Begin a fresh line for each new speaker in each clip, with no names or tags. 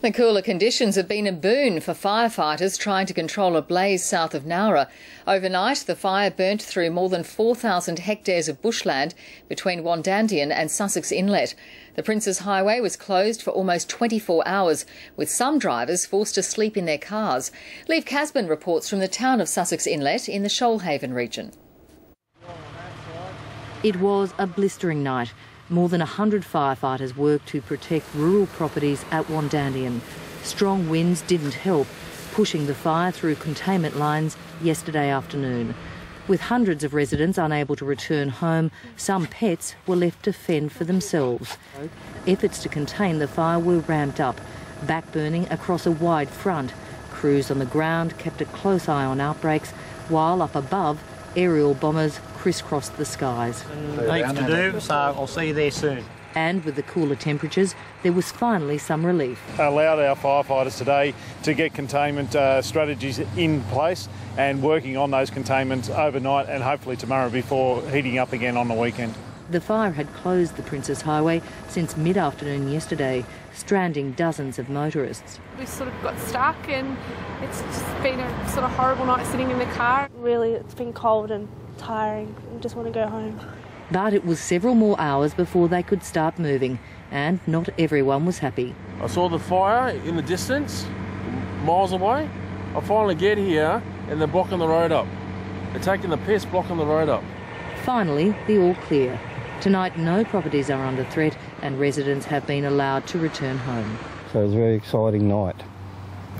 The cooler conditions have been a boon for firefighters trying to control a blaze south of Nowra. Overnight, the fire burnt through more than 4,000 hectares of bushland between Wandandyan and Sussex Inlet. The Princes Highway was closed for almost 24 hours, with some drivers forced to sleep in their cars. Lieve Casbin reports from the town of Sussex Inlet in the Shoalhaven region.
It was a blistering night. More than 100 firefighters worked to protect rural properties at Wandandyan. Strong winds didn't help, pushing the fire through containment lines yesterday afternoon. With hundreds of residents unable to return home, some pets were left to fend for themselves. Efforts to contain the fire were ramped up, backburning across a wide front. Crews on the ground kept a close eye on outbreaks, while up above, aerial bombers crisscrossed the skies.
Heaps to do, so I'll see you there soon.
And with the cooler temperatures, there was finally some relief.
Allowed our firefighters today to get containment strategies in place and working on those containments overnight and hopefully tomorrow before heating up again on the weekend.
The fire had closed the Princes Highway since mid-afternoon yesterday, stranding dozens of motorists.
We sort of got stuck and it's just been a sort of horrible night sitting in the car.
Really, it's been cold and tiring. I just want to go home.
But it was several more hours before they could start moving, and not everyone was happy.
I saw the fire in the distance, miles away. I finally get here and they're blocking the road up. They're taking the piss, blocking the road up.
Finally, the all clear. Tonight, no properties are under threat and residents have been allowed to return home.
So it was a very exciting night.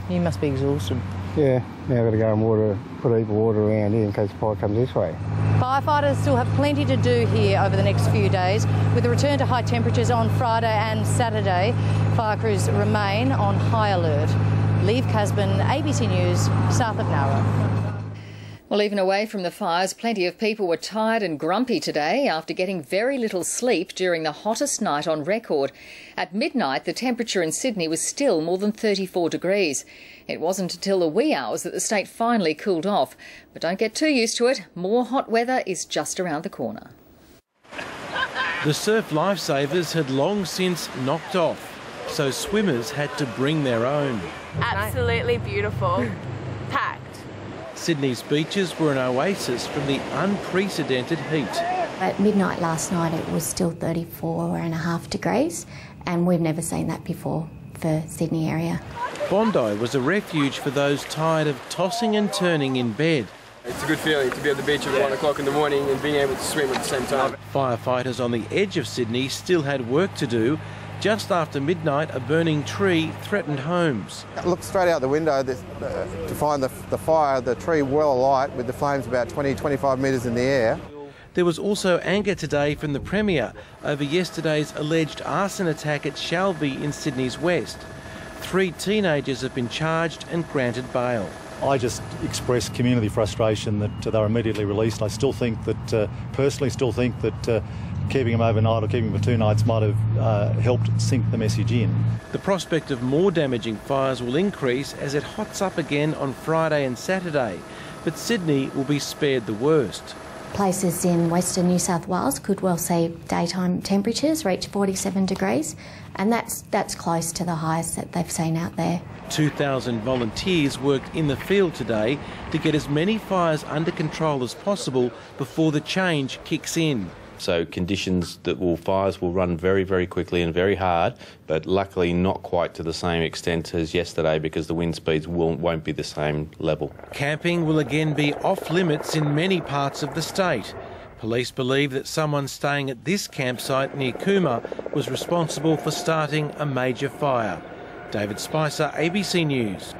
You must be exhausted.
Yeah, now I've got to go and put a heap of water around here in case the fire comes this way.
Firefighters still have plenty to do here over the next few days. With the return to high temperatures on Friday and Saturday, fire crews remain on high alert. Lieve Casbin, ABC News, south of Nowra.
Well, even away from the fires, plenty of people were tired and grumpy today after getting very little sleep during the hottest night on record. At midnight, the temperature in Sydney was still more than 34 degrees. It wasn't until the wee hours that the state finally cooled off. But don't get too used to it. More hot weather is just around the corner.
The surf lifesavers had long since knocked off, so swimmers had to bring their own.
Absolutely beautiful. Packed.
Sydney's beaches were an oasis from the unprecedented heat.
At midnight last night it was still 34.5 degrees and we've never seen that before for Sydney area.
Bondi was a refuge for those tired of tossing and turning in bed.
It's a good feeling to be at the beach at 1 o'clock in the morning and being able to swim at the same time.
Firefighters on the edge of Sydney still had work to do. Just after midnight, a burning tree threatened homes.
I looked straight out the window to find the fire, the tree well alight with the flames about 20-25 metres in the air.
There was also anger today from the Premier over yesterday's alleged arson attack at Shalby in Sydney's west. 3 teenagers have been charged and granted bail.
I just expressed community frustration that they were immediately released. I still think that, personally still think that keeping them overnight or keeping them for 2 nights might have helped sink the message in.
The prospect of more damaging fires will increase as it hots up again on Friday and Saturday, but Sydney will be spared the worst.
Places in Western New South Wales could well see daytime temperatures reach 47 degrees, and that's close to the highest that they've seen out there.
2,000 volunteers worked in the field today to get as many fires under control as possible before the change kicks in.
So fires will run very, very quickly and very hard, but luckily not quite to the same extent as yesterday because the wind speeds won't be the same level.
Camping will again be off limits in many parts of the state. Police believe that someone staying at this campsite near Cooma was responsible for starting a major fire. David Spicer, ABC News.